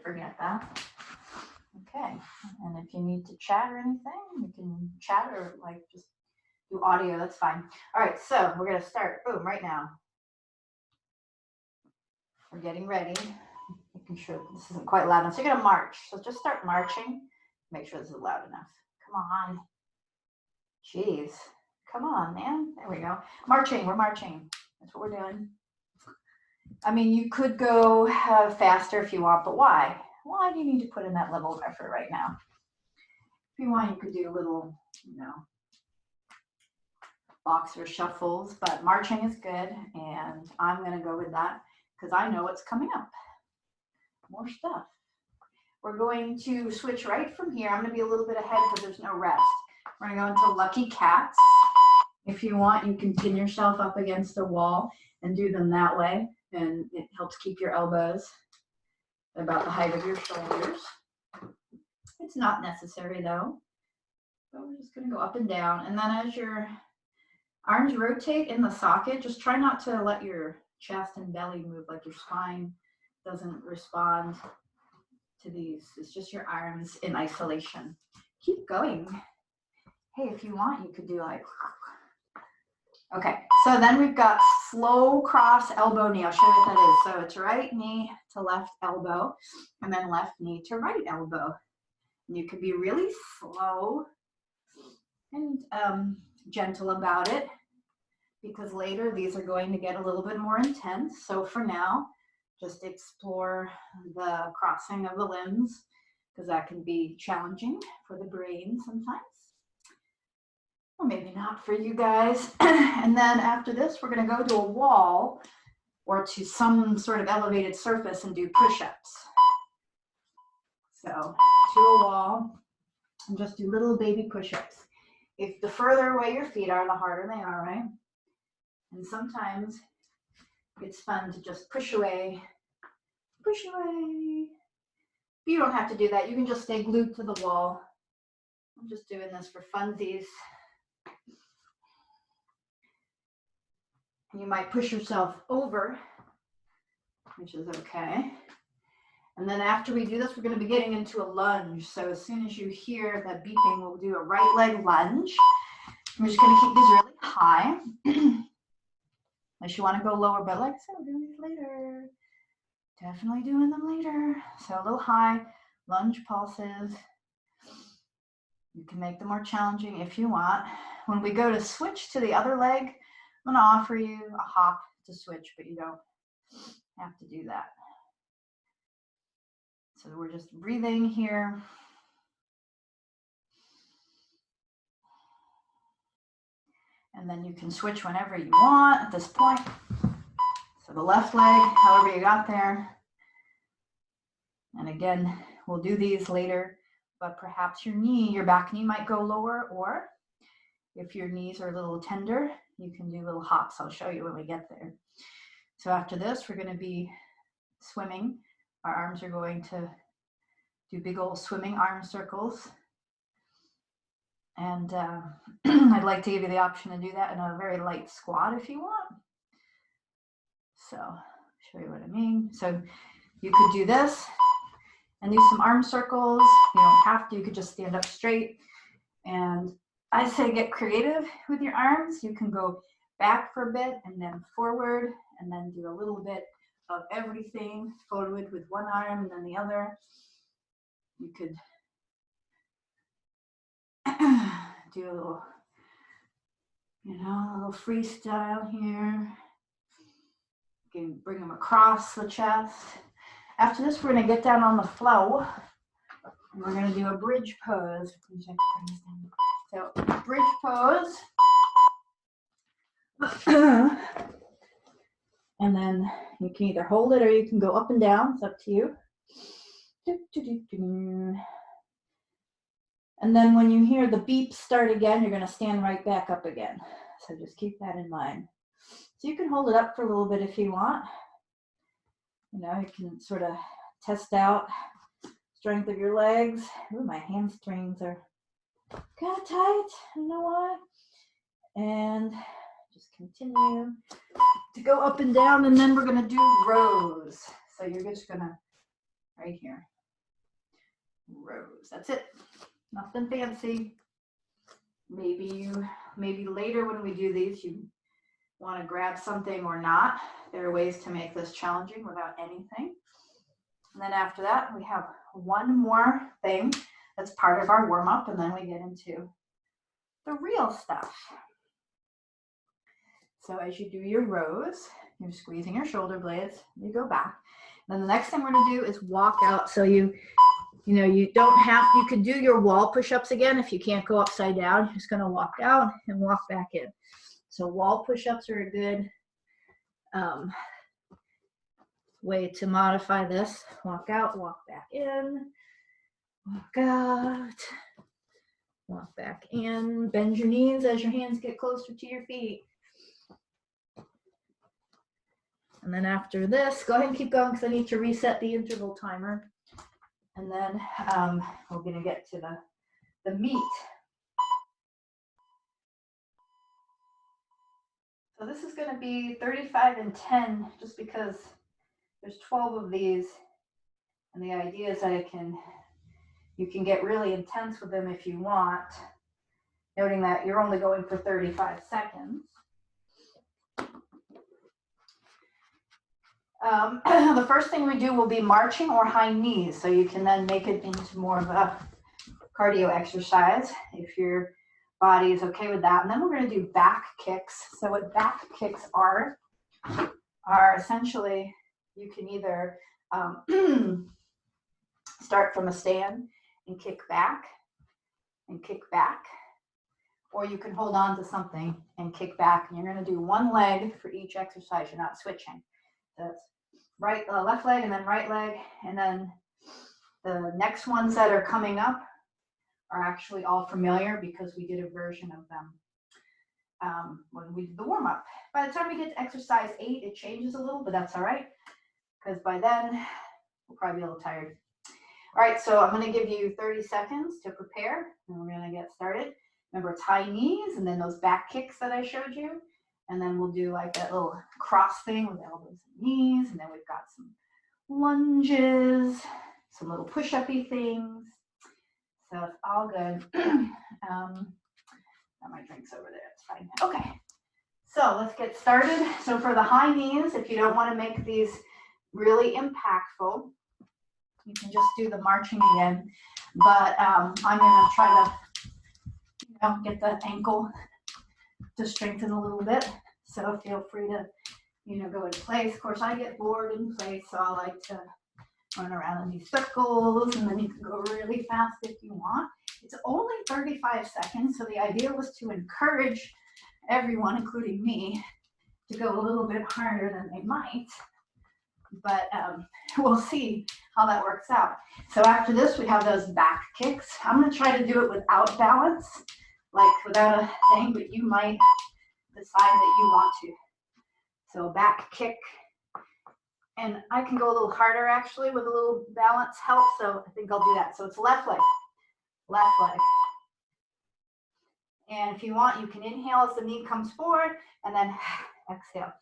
forget that. Okay, and if you need to chat or anything, you can chat or like just do audio, that's fine. All right, so we're gonna start, boom, right now. We're getting ready, making sure this isn't quite loud enough. So you're gonna march, so just start marching. Make sure this is loud enough. Come on. Jeez, come on, man. There we go. Marching, we're marching. That's what we're doing. I mean, you could go faster if you want, but why? Why do you need to put in that level of effort right now? If you want, you could do a little, you know, boxer shuffles, but marching is good, and I'm going to go with that because I know what's coming up. More stuff. We're going to switch right from here. I'm going to be a little bit ahead because there's no rest. We're going to go into lucky cats. If you want, you can pin yourself up against a wall and do them that way, and it helps keep your elbows about the height of your shoulders. It's not necessary though, but we're just going to go up and down, and then as your arms rotate in the socket, just try not to let your chest and belly move, like your spine doesn't respond to these. It's just your arms in isolation. Keep going. Hey, if you want, you could do like, okay, so then we've got slow cross elbow knee. I'll show you what that is. So it's right knee to left elbow, and then left knee to right elbow. And you could be really slow and gentle about it, because later these are going to get a little bit more intense. So for now, just explore the crossing of the limbs, because that can be challenging for the brain sometimes. Or maybe not for you guys. And then after this, we're going to go to a wall or to some sort of elevated surface and do push-ups. So to a wall and just do little baby push-ups. If the further away your feet are, the harder they are, right? And sometimes it's fun to just push away, push away. But you don't have to do that. You can just stay glued to the wall. I'm just doing this for funsies. You might push yourself over, which is okay. And then after we do this, we're going to be getting into a lunge. So as soon as you hear that beeping, we'll do a right leg lunge. I'm just going to keep these really high. Unless you want to go lower, but like I said, we'll do these later. Definitely doing them later. So a little high, lunge pulses. You can make them more challenging if you want. When we go to switch to the other leg, I'm going to offer you a hop to switch, but you don't have to do that. So we're just breathing here. And then you can switch whenever you want at this point. So the left leg, however you got there. And again, we'll do these later, but perhaps your back knee might go lower, or if your knees are a little tender, you can do little hops. I'll show you when we get there. So after this, we're going to be swimming. Our arms are going to do big old swimming arm circles. And I'd like to give you the option to do that in a very light squat if you want. So I'll show you what I mean. So you could do this and do some arm circles. You don't have to, you could just stand up straight. And I say get creative with your arms. You can go back for a bit and then forward, and then do a little bit of everything, forward with one arm and then the other. You could do a little, a little freestyle here. You can bring them across the chest. After this, we're going to get down on the floor. And we're going to do a bridge pose. So, bridge pose. And then you can either hold it or you can go up and down. It's up to you. And then when you hear the beep start again, you're going to stand right back up again. So just keep that in mind. So you can hold it up for a little bit if you want. You can sort of test out strength of your legs. Ooh, my hamstrings are kind of tight. I don't know why. And just continue to go up and down, and then we're going to do rows. So you're just going to, right here, rows. That's it. Nothing fancy. Maybe later when we do these, you want to grab something or not. There are ways to make this challenging without anything. And then after that, we have one more thing that's part of our warm-up, and then we get into the real stuff. So as you do your rows, you're squeezing your shoulder blades, you go back. Then the next thing we're gonna do is walk out. So you don't have, you can do your wall push-ups again if you can't go upside down. You're just gonna walk out and walk back in. So wall push-ups are a good way to modify this. Walk out, walk back in, walk out, walk back in. Bend your knees as your hands get closer to your feet. And then after this, go ahead and keep going because I need to reset the interval timer. And then we're gonna get to the meat. So this is gonna be 35 and 10, just because there's 12 of these. And the idea is that you can get really intense with them if you want, noting that you're only going for 35 seconds. The first thing we do will be marching or high knees, so you can then make it into more of a cardio exercise if your body is okay with that. And then we're going to do back kicks. So what back kicks are essentially, you can either start from a stand and kick back, or you can hold on to something and kick back. And you're going to do one leg for each exercise. You're not switching. That's left leg and then right leg, and then the next ones that are coming up are actually all familiar because we did a version of them when we did the warm-up. By the time we get to exercise 8, it changes a little, but that's all right, because by then we'll probably be a little tired. All right, so I'm going to give you 30 seconds to prepare, and we're going to get started. Remember, it's high knees and then those back kicks that I showed you. And then we'll do like that little cross thing with elbows and knees. And then we've got some lunges, some little push-up-y things. So it's all good. Got my drinks over there, it's fine. Okay, so let's get started. So for the high knees, if you don't want to make these really impactful, you can just do the marching again. But I'm gonna try to get the ankle to strengthen a little bit, so feel free to go in place. Of course, I get bored in place, so I like to run around in these circles, and then you can go really fast if you want. It's only 35 seconds, so the idea was to encourage everyone, including me, to go a little bit harder than they might, but we'll see how that works out. So after this, we have those back kicks. I'm going to try to do it without balance, like without a thing, but you might decide that you want to. So back kick, and I can go a little harder actually with a little balance help, so I think I'll do that. So it's left leg, and if you want, you can inhale as the knee comes forward, and then exhale.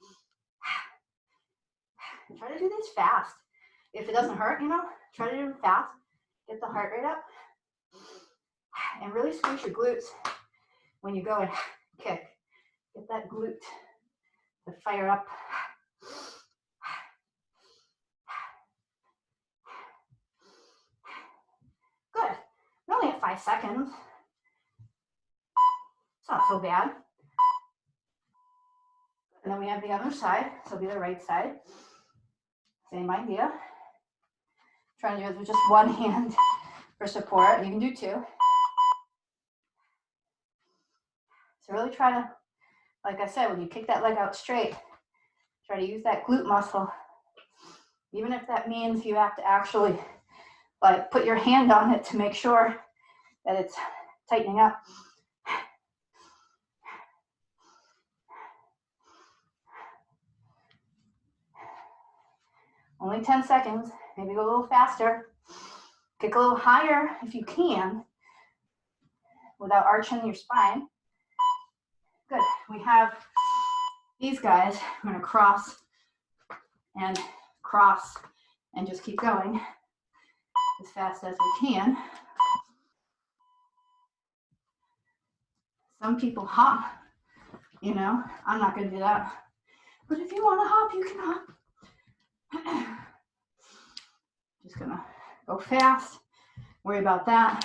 And try to do this fast. If it doesn't hurt, try to do it fast. Get the heart rate up, and really squeeze your glutes when you go and kick. Get that glute to fire up. Good. We're only at 5 seconds. It's not so bad. And then we have the other side. So it'll be the right side. Same idea. Trying to do it with just one hand for support. You can do 2. So really try to, like I said, when you kick that leg out straight, try to use that glute muscle. Even if that means you have to actually put your hand on it to make sure that it's tightening up. Only 10 seconds, maybe go a little faster. Kick a little higher if you can without arching your spine. Good, we have these guys. I'm gonna cross and just keep going. as fast as we can. Some people hop, you know, I'm not going to do that. But if you want to hop, you can hop. Just going to go fast, worry about that.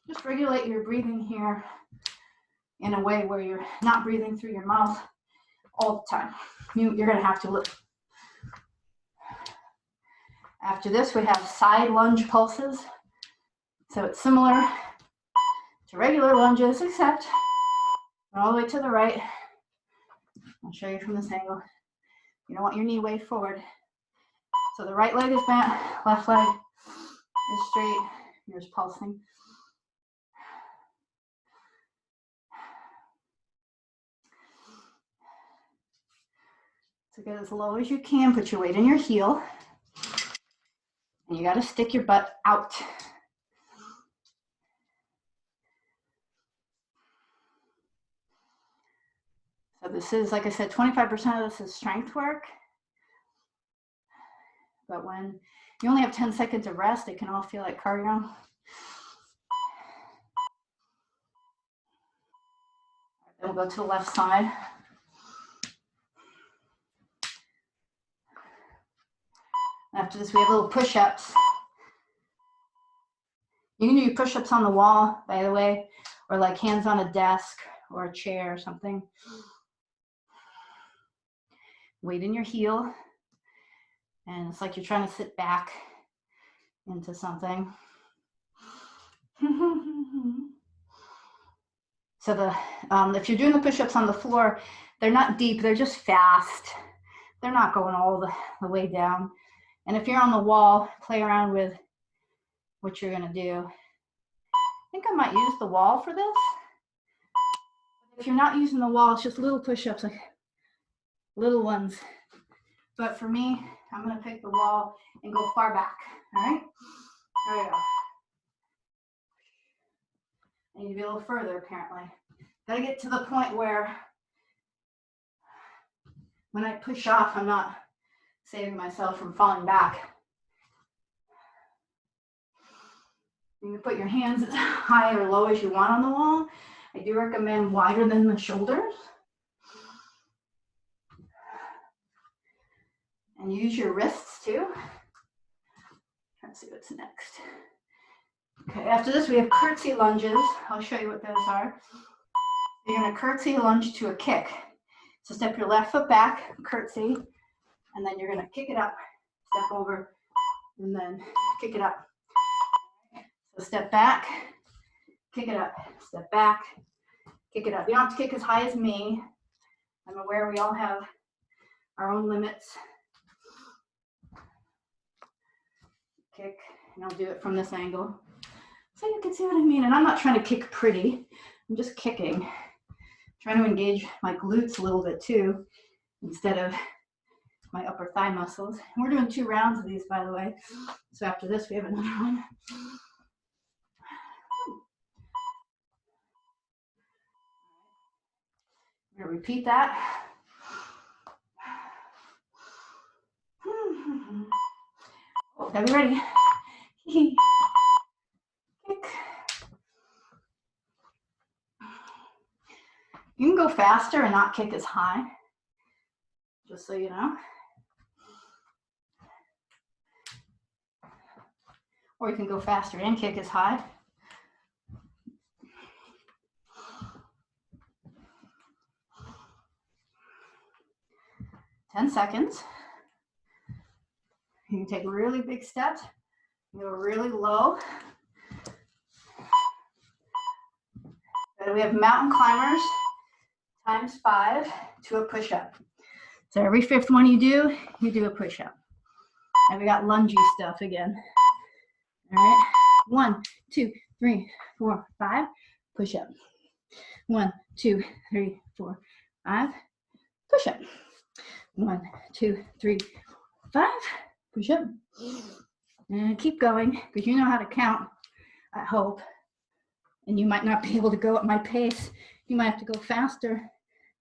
Just regulate your breathing here in a way where you're not breathing through your mouth all the time. You're going to have to look. After this, we have side lunge pulses. So it's similar to regular lunges, except all the way to the right. I'll show you from this angle. You don't want your knee way forward. So the right leg is bent, left leg is straight. You're just pulsing. So get as low as you can. Put your weight in your heel. And you got to stick your butt out. So this is, like I said, 25% of this is strength work. But when you only have 10 seconds of rest, it can all feel like cardio. Then we'll go to the left side. After this, we have little push-ups. You can do push-ups on the wall, by the way, or like hands on a desk or a chair or something. Weight in your heel. And it's like you're trying to sit back into something. So if you're doing the push-ups on the floor, they're not deep, they're just fast. They're not going all the way down. And if you're on the wall, play around with what you're gonna do. I think I might use the wall for this. If you're not using the wall, it's just little push-ups, like little ones. But for me, I'm gonna pick the wall and go far back, all right? There we go. I need to be a little further, apparently. Gotta get to the point where when I push off, I'm not saving myself from falling back. You can put your hands as high or low as you want on the wall. I do recommend wider than the shoulders. And use your wrists too. Let's see what's next. Okay, after this we have curtsy lunges. I'll show you what those are. You're gonna curtsy lunge to a kick. So step your left foot back, curtsy, and then you're gonna kick it up, step over, and then kick it up. So step back, kick it up, step back, kick it up. You don't have to kick as high as me. I'm aware we all have our own limits. Kick, and I'll do it from this angle so you can see what I mean. And I'm not trying to kick pretty, I'm just kicking, trying to engage my glutes a little bit too instead of my upper thigh muscles. And we're doing 2 rounds of these, by the way, so after this we have another one. I'm gonna repeat that. Are we ready? Kick. You can go faster and not kick as high, just so you know. Or you can go faster and kick as high. Ten seconds. You can take really big steps, go really low. And we have mountain climbers times 5 to a push-up. So every 5th one you do a push-up. And we got lungey stuff again. All right, 1, 2, 3, 4, 5, push-up. 1, 2, 3, 4, 5, push-up. 1, 2, 3, 5, push-up. And keep going, because you know how to count, I hope. And you might not be able to go at my pace. You might have to go faster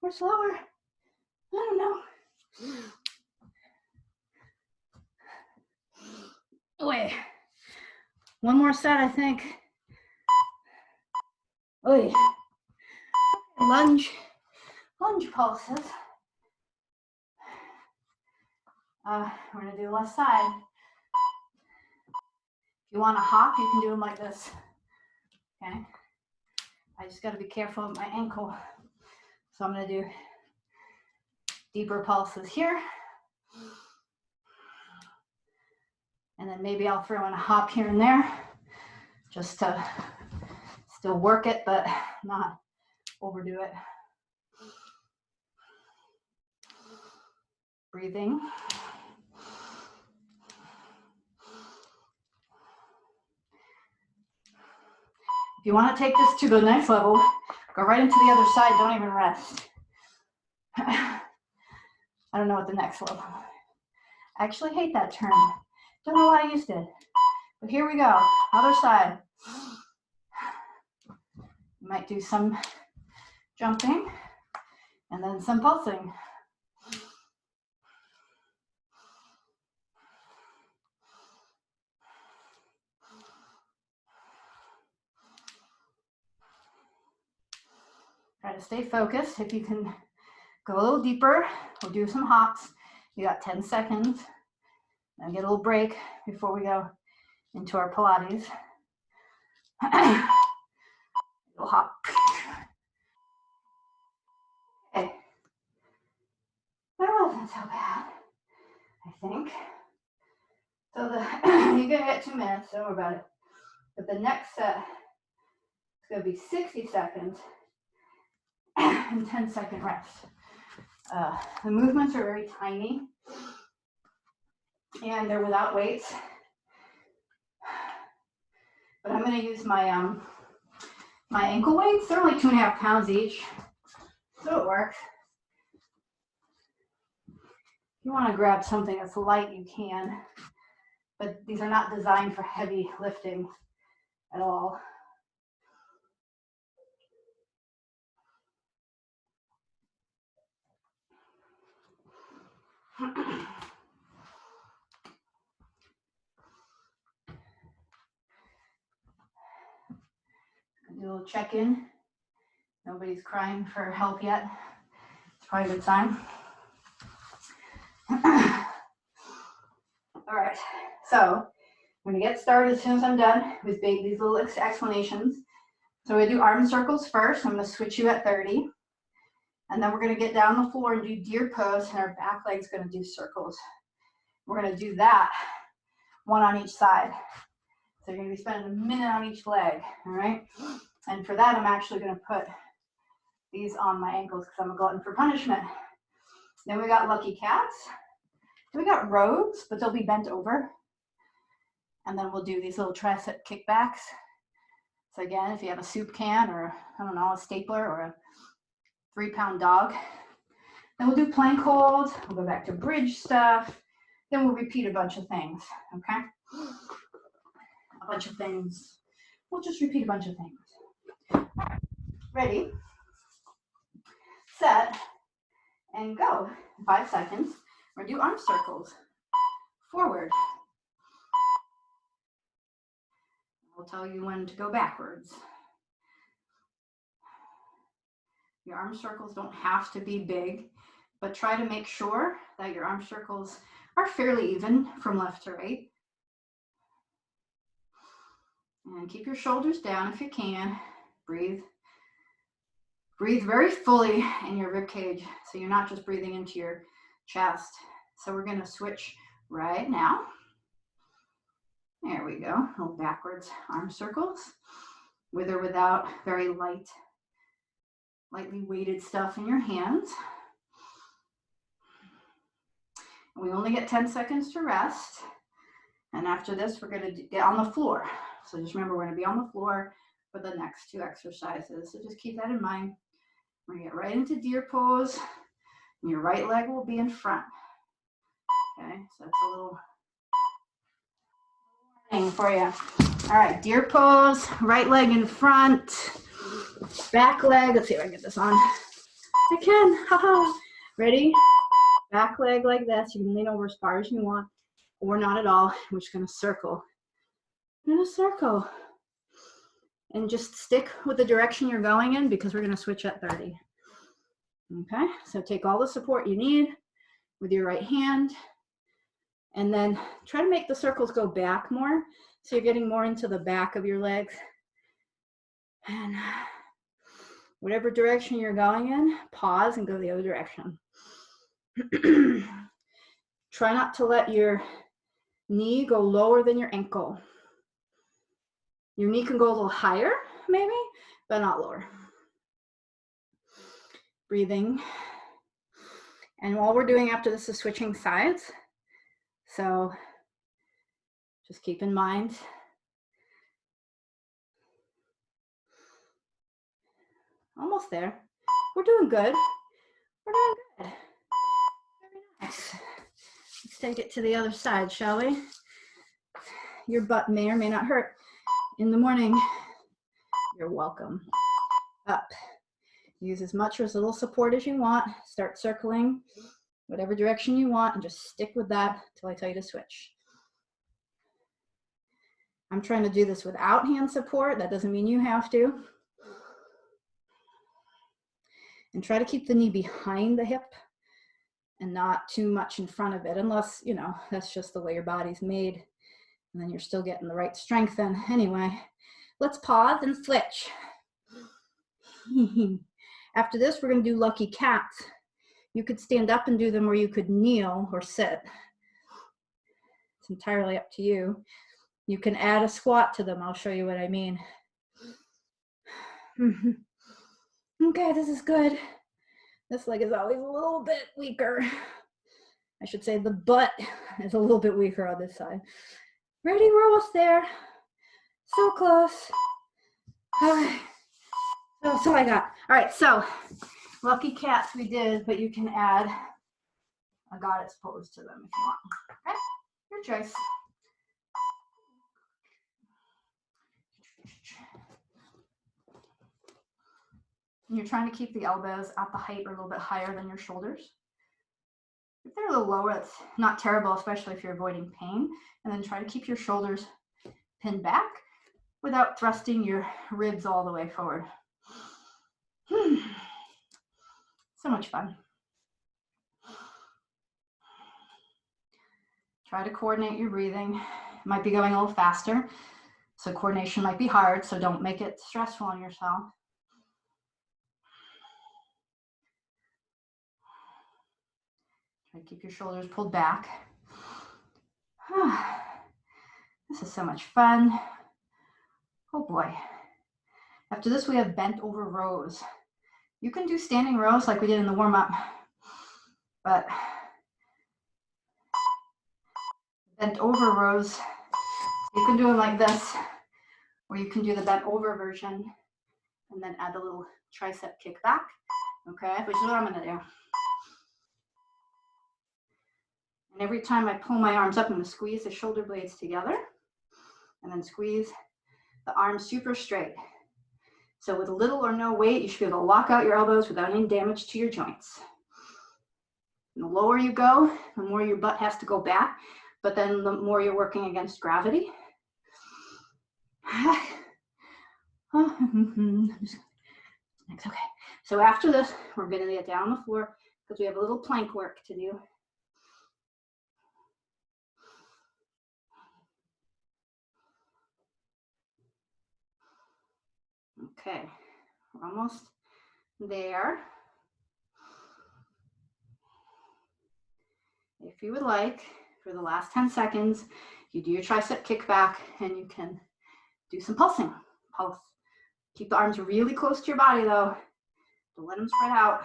or slower. I don't know. One more set, I think. Oy. Lunge pulses. We're gonna do left side. If you want to hop, you can do them like this. Okay. I just got to be careful of my ankle. So I'm gonna do deeper pulses here. And then maybe I'll throw in a hop here and there just to still work it, but not overdo it. Breathing. If you want to take this to the next level, go right into the other side, don't even rest. I don't know what the next level. I actually hate that term. Don't know why I used it. But here we go, other side. You might do some jumping and then some pulsing. Try to stay focused. If you can go a little deeper, we'll do some hops. You got 10 seconds. Now get a little break before we go into our Pilates. Little hop. Okay. That wasn't so bad, I think. So you're gonna get 2 minutes, don't worry about it. But the next set is gonna be 60 seconds and 10-second rest. The movements are very tiny and they're without weights. But I'm gonna use my my ankle weights. They're only 2.5 pounds each, so it works. If you wanna grab something that's light, you can, but these are not designed for heavy lifting at all. Do a little check-in. Nobody's crying for help yet. It's probably a good sign. All right, so I'm gonna get started as soon as I'm done with these little explanations. So we're gonna do arm circles first. I'm gonna switch you at 30. And then we're gonna get down the floor and do deer pose, and our back leg's gonna do circles. We're gonna do that, one on each side. So you're gonna be spending a minute on each leg, all right? And for that, I'm actually gonna put these on my ankles because I'm a glutton for punishment. Then we got lucky cats. Then we got rows, but they'll be bent over. And then we'll do these little tricep kickbacks. So again, if you have a soup can or, I don't know, a stapler or a 3-pound dog. Then we'll do plank holds. We'll go back to bridge stuff. Then we'll repeat a bunch of things, okay? A bunch of things. We'll just repeat a bunch of things. Ready, set, and go. 5 seconds. We're gonna do arm circles. Forward. I'll tell you when to go backwards. Your arm circles don't have to be big, but try to make sure that your arm circles are fairly even from left to right. And keep your shoulders down if you can. Breathe. Breathe very fully in your rib cage, so you're not just breathing into your chest. So we're gonna switch right now. There we go, a little backwards arm circles, with or without very lightly weighted stuff in your hands. We only get 10 seconds to rest. And after this, we're gonna get on the floor. So just remember, we're gonna be on the floor for the next 2 exercises. So just keep that in mind. We're gonna get right into deer pose, and your right leg will be in front. Okay, so that's a little thing for you. All right, deer pose, right leg in front, back leg. Let's see if I can get this on. I can, haha. Ready? Back leg like this. You can lean over as far as you want, or not at all. We're just gonna circle. in a circle. And just stick with the direction you're going in because we're going to switch at 30. Okay, so take all the support you need with your right hand, and then try to make the circles go back more, so you're getting more into the back of your legs. And whatever direction you're going in, pause and go the other direction. Try not to let your knee go lower than your ankle. Your knee can go a little higher, maybe, but not lower. Breathing. And all we're doing after this is switching sides. So just keep in mind. Almost there. We're doing good. We're doing good. Very nice. Let's take it to the other side, shall we? Your butt may or may not hurt in the morning. You're welcome. Up. Use as much or as little support as you want. Start circling whatever direction you want and just stick with that until I tell you to switch. I'm trying to do this without hand support. That doesn't mean you have to. And try to keep the knee behind the hip and not too much in front of it, unless, you know, that's just the way your body's made. And then you're still getting the right strength in. Anyway, let's pause and switch. After this, we're going to do lucky cats. You could stand up and do them, or you could kneel or sit. It's entirely up to you. You can add a squat to them. I'll show you what I mean. Okay, this is good. This leg is always a little bit weaker. I should say the butt is a little bit weaker on this side. Ready? We're almost there. So close. All right. That's all I got. All right, so lucky cats we did, but you can add a goddess pose to them if you want. Okay, your choice. And you're trying to keep the elbows at the height or a little bit higher than your shoulders. If they're a little lower, it's not terrible, especially if you're avoiding pain. And then try to keep your shoulders pinned back without thrusting your ribs all the way forward. So much fun. Try to coordinate your breathing. It might be going a little faster, so coordination might be hard, so don't make it stressful on yourself. Try to keep your shoulders pulled back. This is so much fun. Oh boy. After this, we have bent over rows. You can do standing rows like we did in the warm-up, but bent over rows, you can do them like this, or you can do the bent over version and then add a little tricep kickback, okay, which is what I'm gonna do. And every time I pull my arms up, I'm gonna squeeze the shoulder blades together and then squeeze the arms super straight. So with little or no weight, you should be able to lock out your elbows without any damage to your joints. And the lower you go, the more your butt has to go back, but then the more you're working against gravity. Okay, so after this, we're gonna get down on the floor because we have a little plank work to do. Okay, we're almost there. If you would like, for the last 10 seconds, you do your tricep kickback and you can do some pulsing. Pulse. Keep the arms really close to your body though. Don't let them spread out.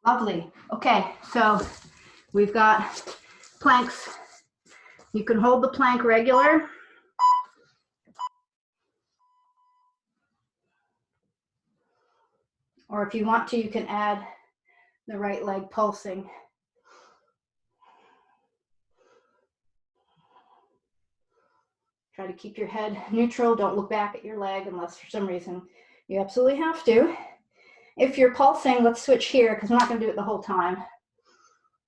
Lovely. Okay, so we've got planks. You can hold the plank regular. Or if you want to, you can add the right leg pulsing. Try to keep your head neutral. Don't look back at your leg unless for some reason you absolutely have to. If you're pulsing, let's switch here because we're not going to do it the whole time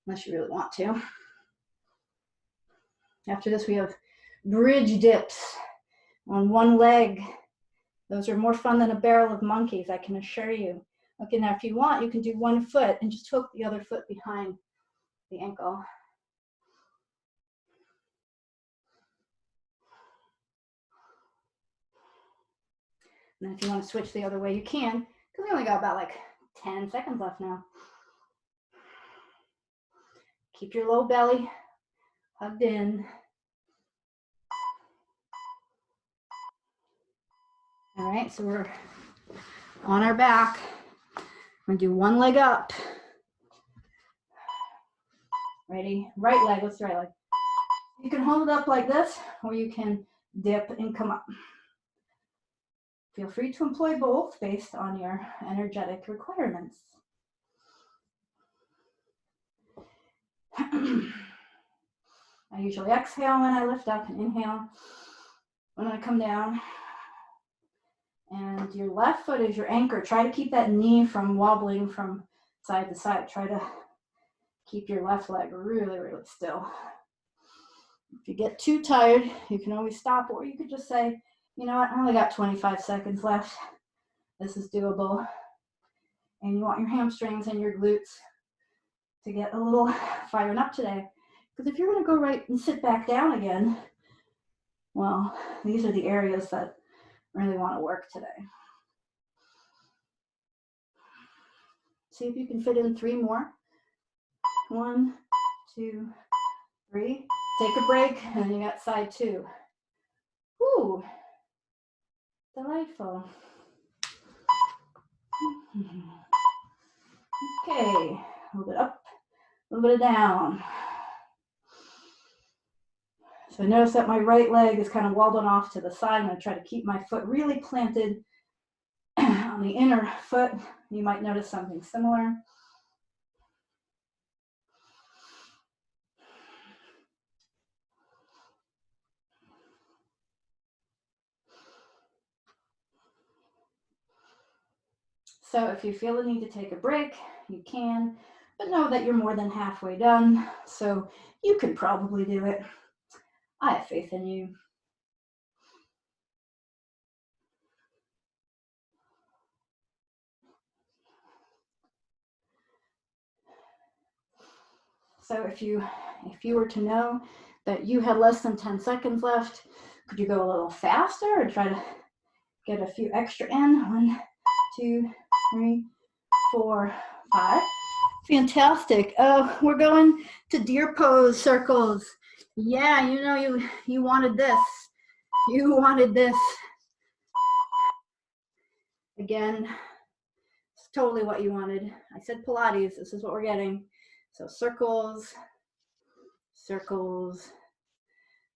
unless you really want to. After this, we have bridge dips on one leg. Those are more fun than a barrel of monkeys, I can assure you. Okay, now if you want, you can do one foot and just hook the other foot behind the ankle. And then if you want to switch the other way, you can, because we only got about like 10 seconds left now. Keep your low belly hugged in. All right, so we're on our back. We're gonna do one leg up. Ready? Right leg, what's the right leg? You can hold it up like this, or you can dip and come up. Feel free to employ both based on your energetic requirements. I usually exhale when I lift up and inhale when I come down. And your left foot is your anchor. Try to keep that knee from wobbling from side to side. Try to keep your left leg really, really still. If you get too tired, you can always stop, or you could just say, you know what, I only got 25 seconds left. This is doable. And you want your hamstrings and your glutes to get a little fired up today. Because if you're going to go right and sit back down again, well, these are the areas that really want to work today. See if you can fit in 3 more. 1, 2, 3. Take a break, and then you got side 2. Woo! Delightful. Okay, a little bit up, a little bit down. So notice that my right leg is kind of wobbling off to the side. I'm going to try to keep my foot really planted on the inner foot. You might notice something similar. So if you feel the need to take a break, you can, but know that you're more than halfway done, so you can probably do it. I have faith in you. So if you were to know that you had less than 10 seconds left, could you go a little faster or try to get a few extra in? 1, 2, 3, 4, 5. Fantastic. We're going to deer pose circles. Yeah, you know, you wanted this. You wanted this. Again, it's totally what you wanted. I said Pilates, this is what we're getting. So circles, circles,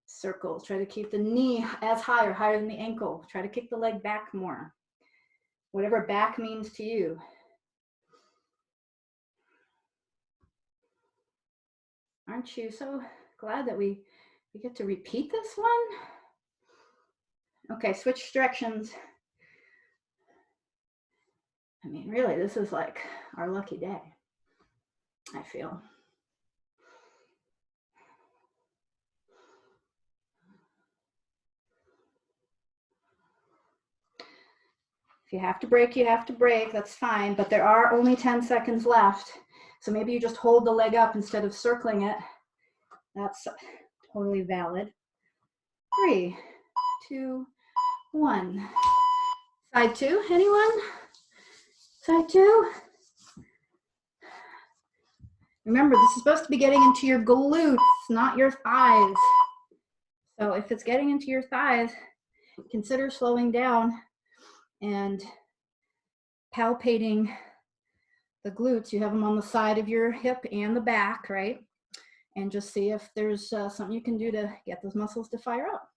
circles. Try to keep the knee as high or higher than the ankle. Try to kick the leg back more. Whatever back means to you. Aren't you so glad that we get to repeat this one? Okay, switch directions. I mean, really, this is like our lucky day, I feel. If you have to break, you have to break. That's fine, but there are only 10 seconds left. So maybe you just hold the leg up instead of circling it. That's totally valid. 3, 2, 1. Side 2, anyone? Side 2? Remember, this is supposed to be getting into your glutes, not your thighs. So if it's getting into your thighs, consider slowing down and palpating the glutes. You have them on the side of your hip and the back, right? And just see if there's something you can do to get those muscles to fire up.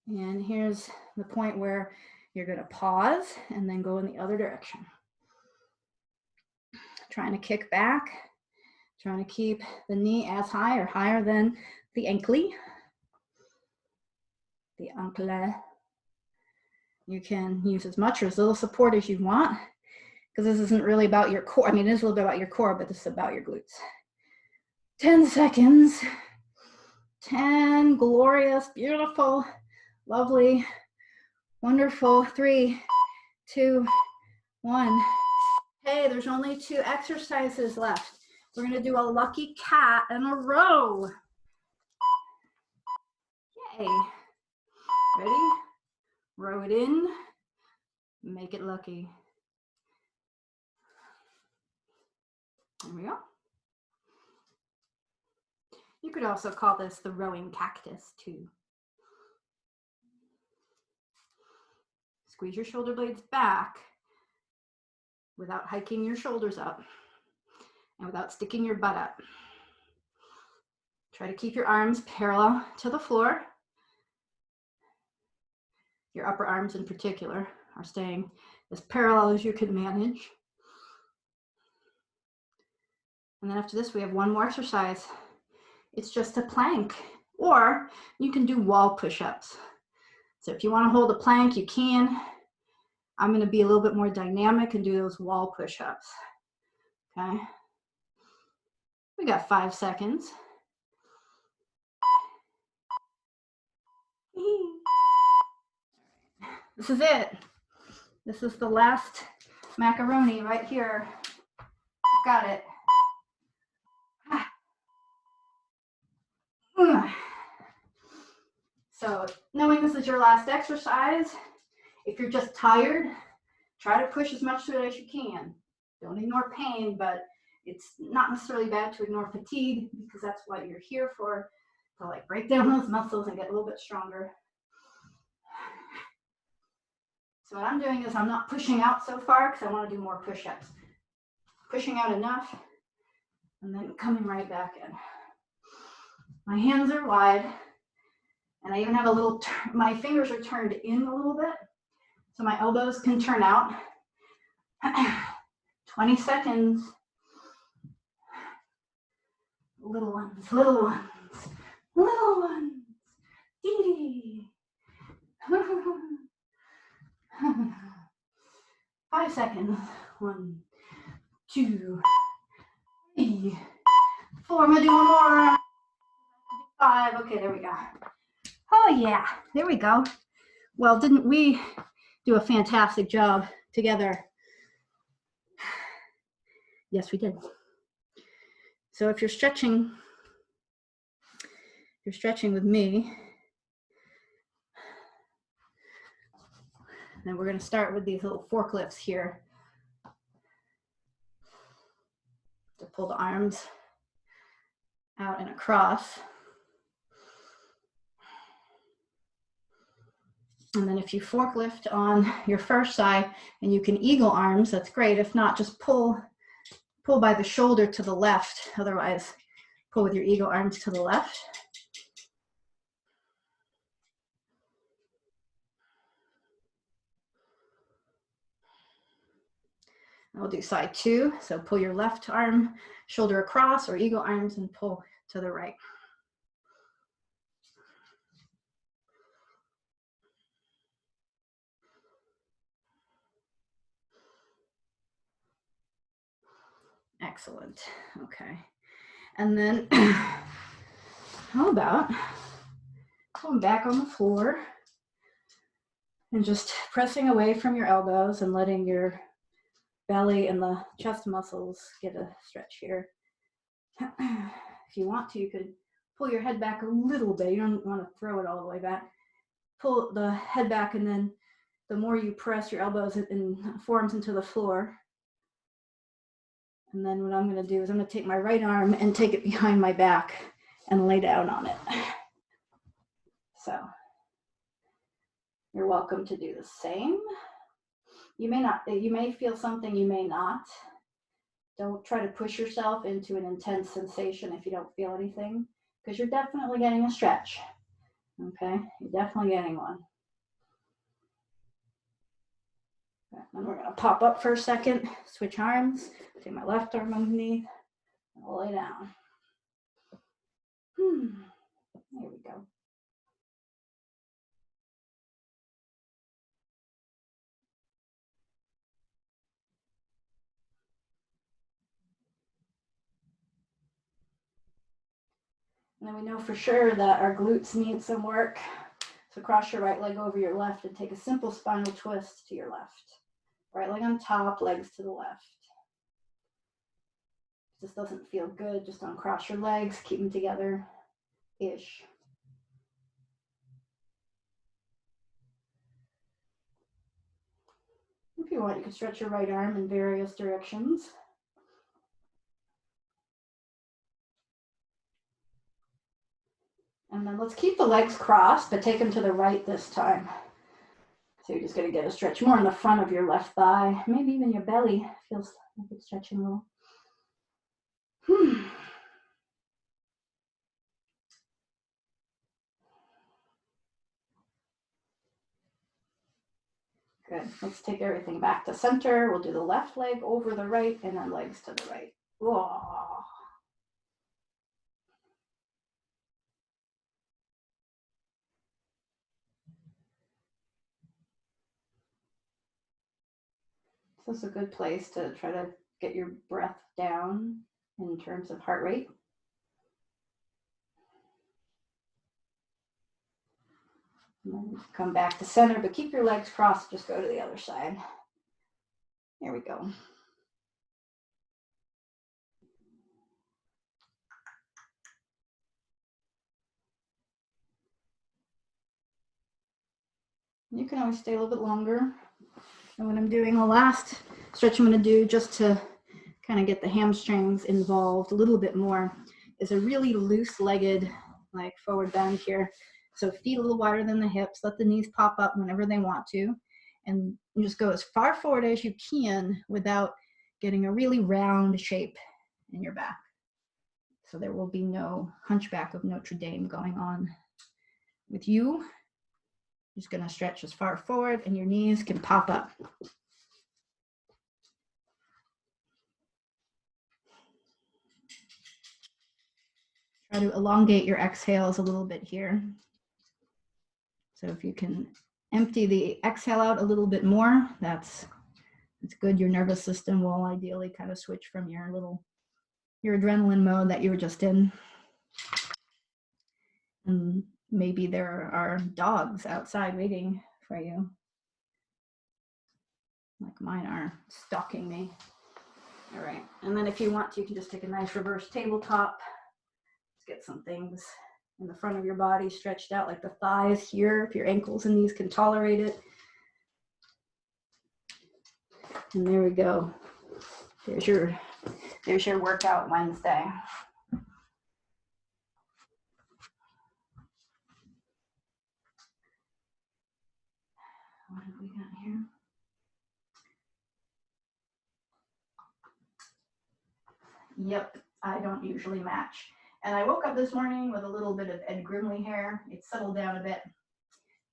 And here's the point where you're going to pause and then go in the other direction. Trying to kick back, trying to keep the knee as high or higher than the ankle. The ankle. You can use as much or as little support as you want. because this isn't really about your core. I mean, it is a little bit about your core, but this is about your glutes. 10 seconds. 10, glorious, beautiful, lovely, wonderful. 3, 2, 1. Hey, there's only 2 exercises left. We're gonna do a lucky cat in a row. Yay. Ready? Row it in, make it lucky. There we go. You could also call this the rowing cactus too. Squeeze your shoulder blades back without hiking your shoulders up and without sticking your butt up. Try to keep your arms parallel to the floor. Your upper arms in particular are staying as parallel as you can manage. And then after this, we have one more exercise. It's just a plank, or you can do wall push-ups. So if you want to hold a plank, you can. I'm going to be a little bit more dynamic and do those wall push-ups. Okay. We got 5 seconds. This is it. This is the last macaroni right here. Got it. So knowing this is your last exercise, if you're just tired, try to push as much through it as you can. Don't ignore pain, but it's not necessarily bad to ignore fatigue because that's what you're here for, to like break down those muscles and get a little bit stronger. So what I'm doing is I'm not pushing out so far because I want to do more push-ups. Pushing out enough and then coming right back in. My hands are wide and I even have a little, my fingers are turned in a little bit so my elbows can turn out. 20 seconds. Little ones, little ones, little ones. Dee. 5 seconds. 1, 2, 3, 4. I'm gonna do one more. 5. Okay, there we go. Oh yeah, there we go. Well, didn't we do a fantastic job together? Yes, we did. So if you're stretching with me, then we're going to start with these little forklifts here to pull the arms out and across. And then if you forklift on your first side and you can eagle arms, that's great. If not, just pull by the shoulder to the left. Otherwise, pull with your eagle arms to the left. And we'll do side 2. So pull your left arm, shoulder across, or eagle arms and pull to the right. Excellent. Okay. And then how about going back on the floor and just pressing away from your elbows and letting your belly and the chest muscles get a stretch here. If you want to, you could pull your head back a little bit. You don't want to throw it all the way back. Pull the head back, and then the more you press your elbows and forearms into the floor. And then what I'm going to do is I'm going to take my right arm and take it behind my back and lay down on it. So you're welcome to do the same. You may feel something, you may not. Don't try to push yourself into an intense sensation if you don't feel anything, because you're definitely getting a stretch. Okay, you're definitely getting one. Okay, then we're gonna pop up for a second, switch arms, take my left arm underneath, and I'll lay down. There we go. And then we know for sure that our glutes need some work. So cross your right leg over your left and take a simple spinal twist to your left. Right leg on top, legs to the left. This doesn't feel good, just uncross your legs, keep them together-ish. If you want, you can stretch your right arm in various directions. And then let's keep the legs crossed, but take them to the right this time. So you're just going to get a stretch more in the front of your left thigh, maybe even your belly feels like it's stretching a little. Good. Let's take everything back to center. We'll do the left leg over the right and then legs to the right. Whoa. So this is a good place to try to get your breath down in terms of heart rate. And then come back to center, but keep your legs crossed. Just go to the other side. There we go. You can always stay a little bit longer. And what I'm doing, the last stretch I'm going to do just to kind of get the hamstrings involved a little bit more is a really loose-legged, like forward bend here. So feet a little wider than the hips, let the knees pop up whenever they want to, and just go as far forward as you can without getting a really round shape in your back. So there will be no hunchback of Notre Dame going on with you. Just going to stretch as far forward and your knees can pop up. Try to elongate your exhales a little bit here. So if you can empty the exhale out a little bit more, that's good. Your nervous system will ideally kind of switch from your adrenaline mode that you were just in. And maybe there are dogs outside waiting for you, like mine are stalking me. All right, and then if you want to, you can just take a nice reverse tabletop. Let's get some things in the front of your body stretched out, like the thighs here, if your ankles and knees can tolerate it. And there we go. There's your workout Wednesday. What have we got here? Yep, I don't usually match. And I woke up this morning with a little bit of Ed Grimley hair. It's settled down a bit.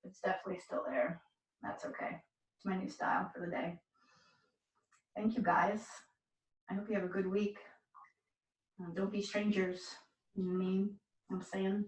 It's definitely still there. That's okay. It's my new style for the day. Thank you, guys. I hope you have a good week. Don't be strangers. You know what I mean? I'm saying.